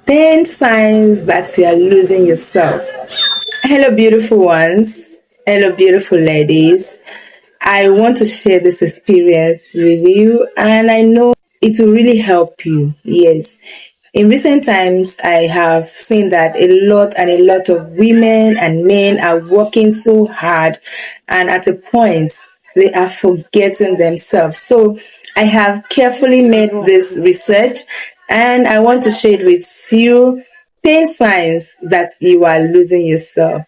10 signs that you are losing yourself. Hello, beautiful ones. Hello, beautiful ladies. I want to share this experience with you, and I know it will really help you. Yes. In recent times, I have seen that a lot of women and men are working so hard, and at a point, they are forgetting themselves. So, I have carefully made this research, and I want to share it with you 10 signs that you are losing yourself.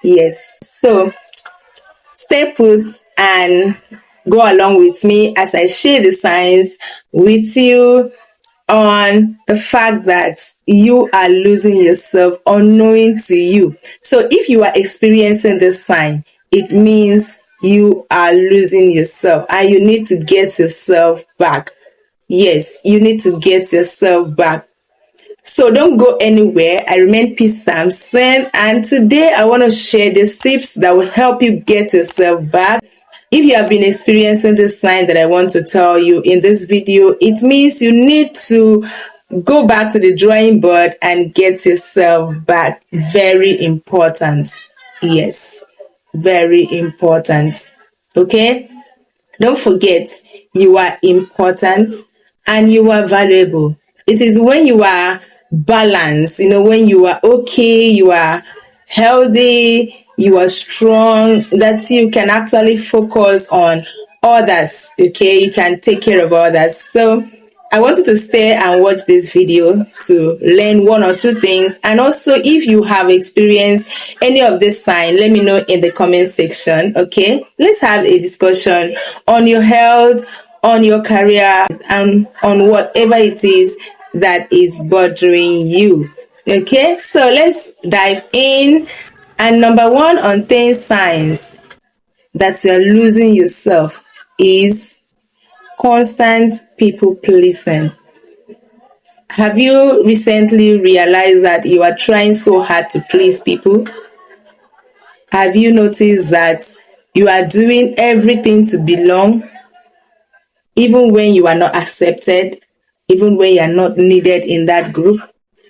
Yes. So, stay put and go along with me as I share the signs with you on the fact that you are losing yourself unknowing to you. So if you are experiencing this sign, it means you are losing yourself and you need to get yourself back. Yes, you need to get yourself back. So don't go anywhere. I remain Peace Sampson, and today I want to share the tips that will help you get yourself back. If you have been experiencing this sign that I want to tell you in this video, it means you need to go back to the drawing board and get yourself back. Very important. Yes, very important. Okay? Don't forget, you are important and you are valuable. It is when you are balanced, when you are okay, you are healthy, you are strong, that you can actually focus on others, okay? You can take care of others. So I want you to stay and watch this video to learn one or two things. And also, if you have experienced any of this sign, let me know in the comment section, okay? Let's have a discussion on your health, on your career, and on whatever it is that is bothering you, okay? So let's dive in. And number one on 10 signs that you're losing yourself is constant people pleasing. Have you recently realized that you are trying so hard to please people? Have you noticed that you are doing everything to belong, even when you are not accepted, even when you are not needed in that group?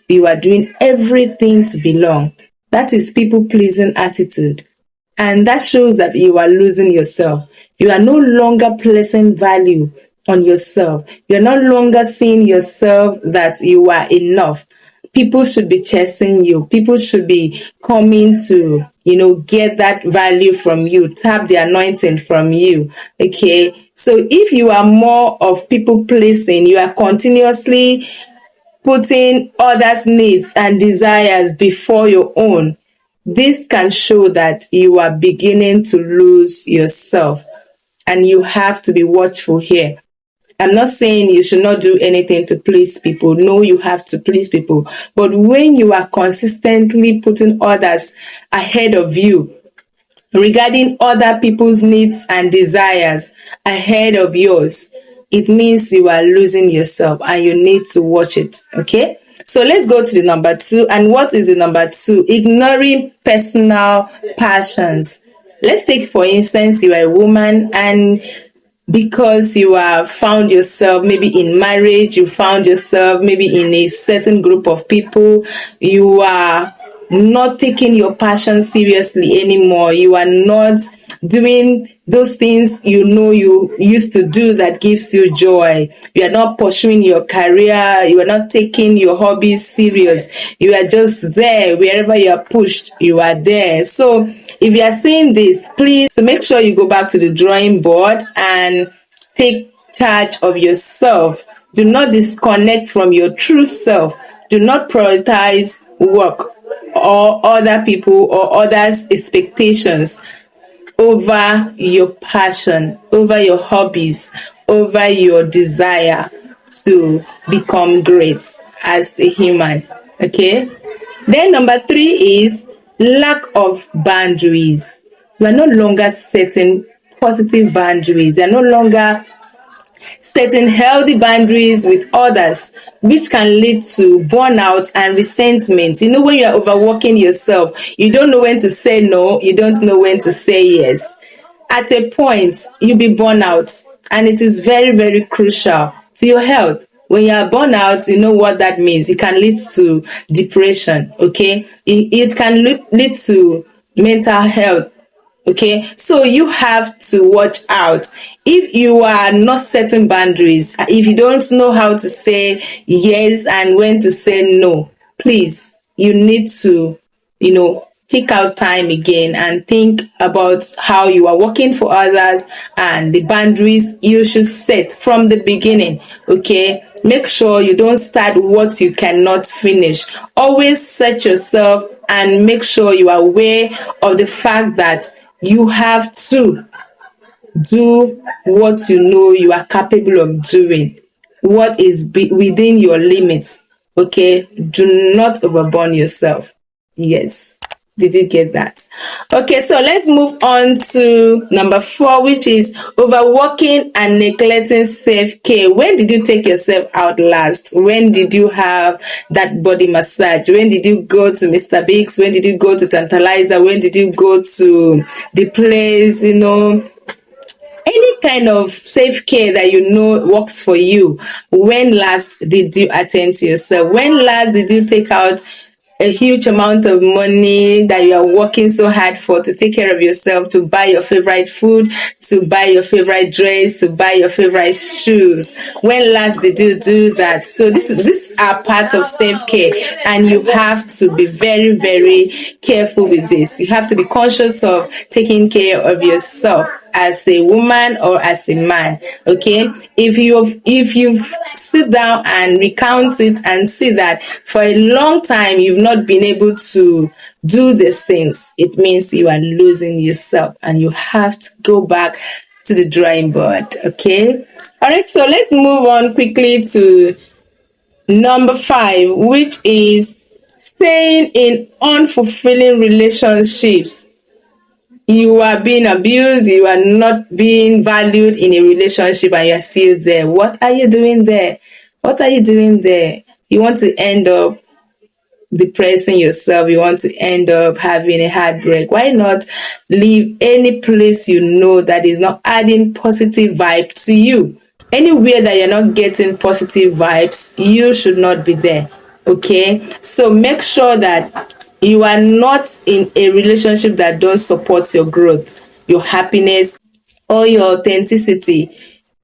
You are doing everything to belong. That is people pleasing attitude. And that shows that you are losing yourself. You are no longer placing value on yourself. You're no longer seeing yourself that you are enough. People should be chasing you. People should be coming to, get that value from you, tap the anointing from you. Okay. So if you are more of people pleasing, you are continuously putting others' needs and desires before your own, this can show that you are beginning to lose yourself, and you have to be watchful here. I'm not saying you should not do anything to please people. No, you have to please people. But when you are consistently putting others ahead of you, regarding other people's needs and desires ahead of yours, it means you are losing yourself and you need to watch it. Okay? So let's go to the number 2. And what is the number 2? Ignoring personal passions. Let's take, for instance, you are a woman, and because you have found yourself maybe in marriage, you found yourself maybe in a certain group of people, you are not taking your passion seriously anymore. You are not doing those things you used to do that gives you joy. You are not pursuing your career. You are not taking your hobbies serious. You are just there. Wherever you are pushed, you are there. So if you are seeing this, please, so make sure you go back to the drawing board and take charge of yourself. Do not disconnect from your true self. Do not prioritize work or other people or others' expectations over your passion, over your hobbies, over your desire to become great as a human. Okay? Then number 3 is lack of boundaries. You are no longer setting positive boundaries. You are no longer setting healthy boundaries with others, which can lead to burnout and resentment. When you are overworking yourself, you don't know when to say no, you don't know when to say yes. At a point, you'll be burnout, and it is very, very crucial to your health. When you are burnt out, you know what that means. It can lead to depression, okay? It can lead to mental health. Okay, so you have to watch out. If you are not setting boundaries, if you don't know how to say yes and when to say no, please, you need to, take out time again and think about how you are working for others and the boundaries you should set from the beginning. Okay, make sure you don't start what you cannot finish. Always set yourself and make sure you are aware of the fact that you have to do what you know you are capable of doing, what is within your limits. Okay, do not overburn yourself. Yes, did you get that? Okay, so let's move on to number 4, which is overworking and neglecting self-care. When did you take yourself out last? When did you have that body massage? When did you go to Mr. Biggs? When did you go to Tantalizer? When did you go to the place, any kind of self-care that you know works for you? When last did you attend to yourself? When last did you take out a huge amount of money that you are working so hard for to take care of yourself, to buy your favorite food, to buy your favorite dress, to buy your favorite shoes? When last did you do that? So this are part of self-care, and you have to be very, very careful with this. You have to be conscious of taking care of yourself as a woman or as a man. Okay, if you sit down and recount it and see that for a long time you've not been able to do these things, it means you are losing yourself and you have to go back to the drawing board. Okay, all right, so let's move on quickly to number 5, which is staying in unfulfilling relationships. You are being abused, you are not being valued in a relationship, and you are still there. What are you doing there? What are you doing there? You want to end up depressing yourself. You want to end up having a heartbreak. Why not leave any place you know that is not adding positive vibe to you? Anywhere that you're not getting positive vibes, you should not be there. Okay, so make sure that you are not in a relationship that don't support your growth, your happiness, or your authenticity.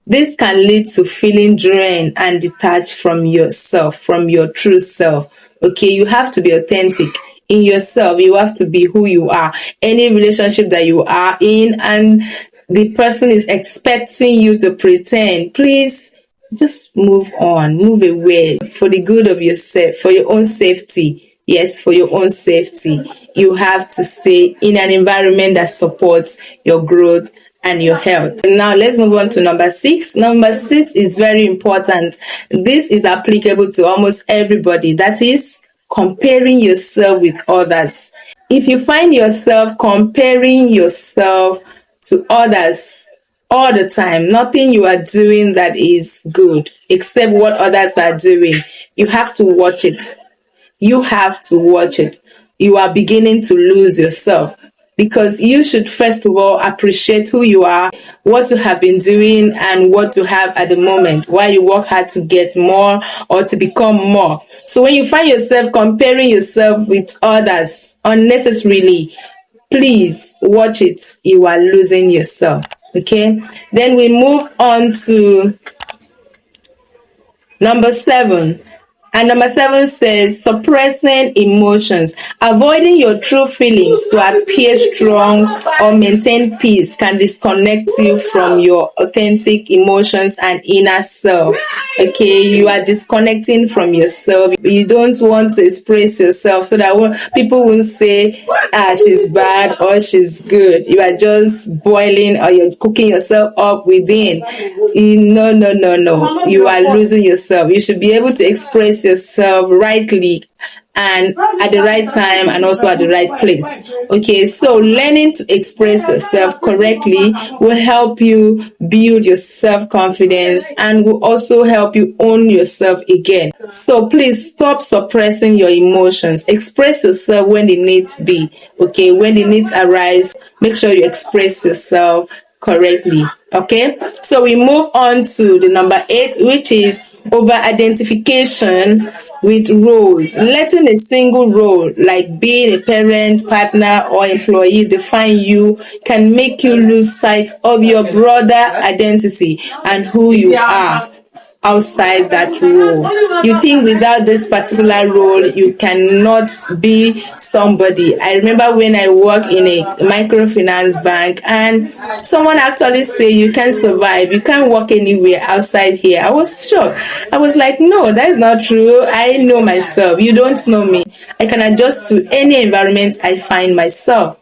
This can lead to feeling drained and detached from yourself, from your true self. Okay, you have to be authentic in yourself. You have to be who you are. Any relationship that you are in and the person is expecting you to pretend, please just move on, move away for the good of yourself, for your own safety. Yes, for your own safety. You have to stay in an environment that supports your growth and your health. Now let's move on to number 6. Number 6 is very important. This is applicable to almost everybody. That is comparing yourself with others. If you find yourself comparing yourself to others all the time, nothing you are doing that is good except what others are doing, you have to watch it. You have to watch it. You are beginning to lose yourself, because you should first of all appreciate who you are, what you have been doing, and what you have at the moment, while you work hard to get more or to become more. So when you find yourself comparing yourself with others unnecessarily, please watch it. You are losing yourself. Okay, then we move on to number 7. And number 7 says suppressing emotions. Avoiding your true feelings to appear strong or maintain peace can disconnect you from your authentic emotions and inner self. Okay, you are disconnecting from yourself. You don't want to express yourself so that people won't say, she's bad or she's good. You are just boiling or you're cooking yourself up within. No. You are losing yourself. You should be able to express yourself rightly and at the right time and also at the right place. Okay, so learning to express yourself correctly will help you build your self-confidence and will also help you own yourself again. So please stop suppressing your emotions. Express yourself when the needs be. Okay, when the needs arise, make sure you express yourself correctly. Okay, so we move on to the number 8, which is over identification with roles. Letting a single role, like being a parent, partner, or employee, define you can make you lose sight of your broader identity and who you are outside that role. You think without this particular role, you cannot be somebody. I remember when I worked in a microfinance bank and someone actually said, you can't survive, you can't work anywhere outside here. I was shocked. I was like, no, that is not true. I know myself. You don't know me. I can adjust to any environment I find myself,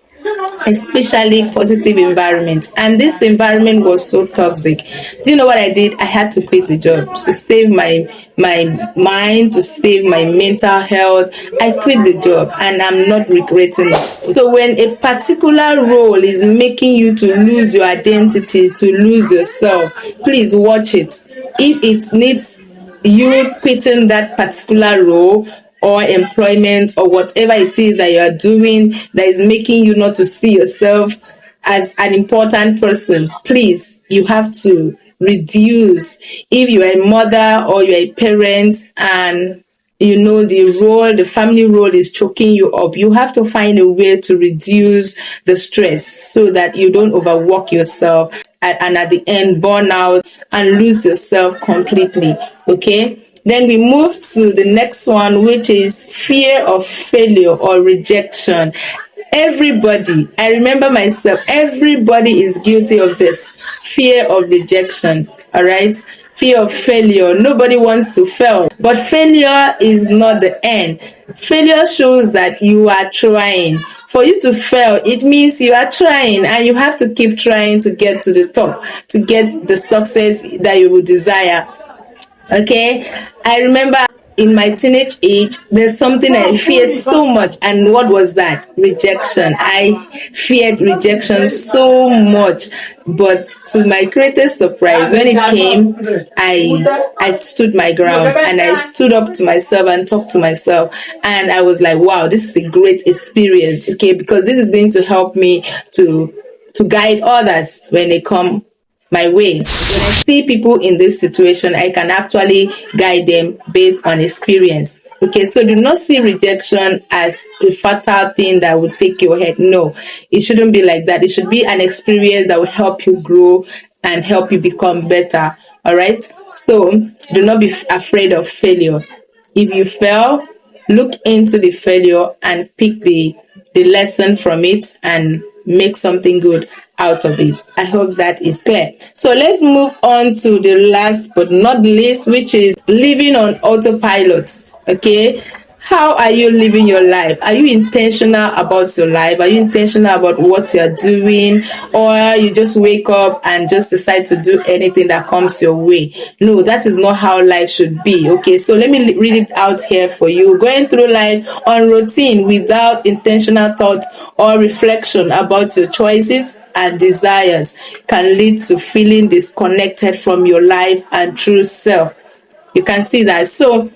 especially positive environment. And this environment was so toxic. Do you know what I did? I had to quit the job to save my mind, to save my mental health. I quit the job and I'm not regretting it. So when a particular role is making you to lose your identity, to lose yourself, please watch it. If it needs you quitting that particular role or employment or whatever it is that you are doing that is making you not to see yourself as an important person, please, you have to reduce. If you are a mother or you are a parent and you know the family role is choking you up, you have to find a way to reduce the stress so that you don't overwork yourself and at the end burn out and lose yourself completely. Okay, then we move to the next one, which is fear of failure or rejection. Everybody, I remember myself, everybody is guilty of this fear of rejection. All right, fear of failure. Nobody wants to fail, but failure is not the end. Failure shows that you are trying. For you to fail, it means you are trying, and you have to keep trying to get to the top, to get the success that you would desire. Okay, I remember in my teenage age, there's something I feared so much. And what was that? Rejection. I feared rejection so much. But to my greatest surprise, when it came, I stood my ground and I stood up to myself and talked to myself. And I was like, wow, this is a great experience. Okay, because this is going to help me to guide others when they come my way. When I see people in this situation, I can actually guide them based on experience. Okay, so do not see rejection as a fatal thing that will take your head. No, it shouldn't be like that. It should be an experience that will help you grow and help you become better. All right, so do not be afraid of failure. If you fail, look into the failure and pick the lesson from it and make something good out of it. I hope that is clear. So let's move on to the last but not least, which is living on autopilot. Okay, how are you living your life? Are you intentional about your life? Are you intentional about what you are doing, or you just wake up and just decide to do anything that comes your way? No, that is not how life should be. Okay, so let me read it out here for you. Going through life on routine without intentional thoughts or reflection about your choices and desires can lead to feeling disconnected from your life and true self. You can see that. So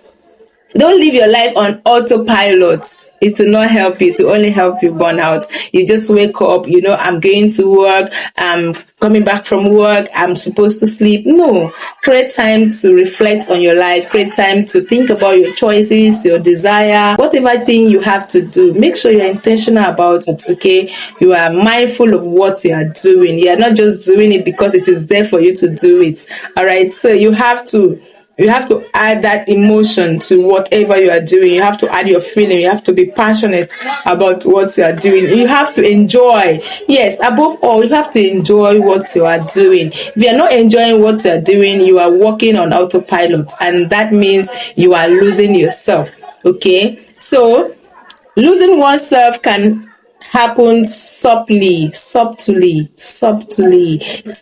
don't live your life on autopilot. It will not help you. It will only help you burn out. You just wake up, I'm going to work, I'm coming back from work, I'm supposed to sleep. No, create time to reflect on your life, create time to think about your choices, your desire, whatever thing you have to do. Make sure you're intentional about it, okay? You are mindful of what you are doing. You are not just doing it because it is there for you to do it, all right? So you have to add that emotion to whatever you are doing. You have to add your feeling. You have to be passionate about what you are doing. You have to enjoy. Yes, above all, you have to enjoy what you are doing. If you are not enjoying what you are doing, you are working on autopilot, and that means you are losing yourself. Okay, so losing oneself can happen subtly.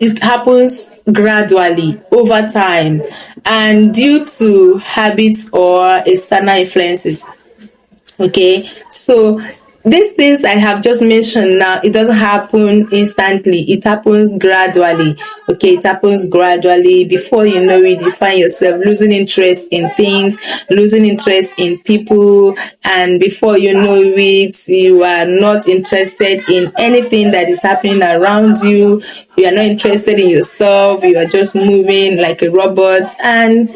It happens gradually over time and due to habits or external influences. Okay, so these things I have just mentioned now, it doesn't happen instantly. It happens gradually. Okay, it happens gradually. Before you know it, you find yourself losing interest in things, losing interest in people, and before you know it, you are not interested in anything that is happening around you. You are not interested in yourself. You are just moving like a robot, and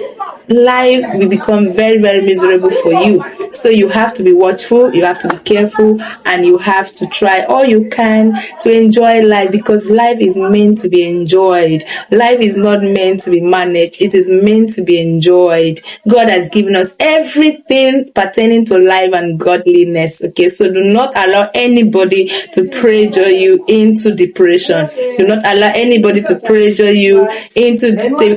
life will become very, very miserable for you. So you have to be watchful, you have to be careful, and you have to try all you can to enjoy life, because life is meant to be enjoyed. Life is not meant to be managed. It is meant to be enjoyed. God has given us everything pertaining to life and godliness. Okay, so do not allow anybody to pressure you into depression. Do not allow anybody to pressure you into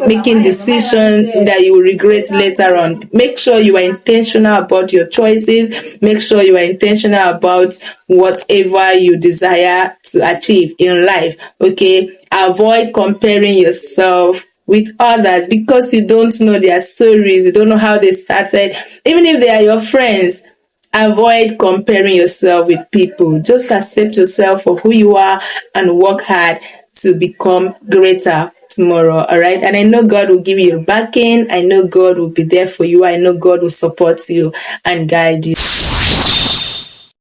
making decisions that you will regret later on. Make sure you are intentional about your choices. Make sure you are intentional about whatever you desire to achieve in life. Okay, avoid comparing yourself with others, because you don't know their stories, you don't know how they started. Even if they are your friends, avoid comparing yourself with people. Just accept yourself for who you are and work hard to become greater tomorrow. All right. And I know God will give you backing. I know God will be there for you. I know God will support you and guide you.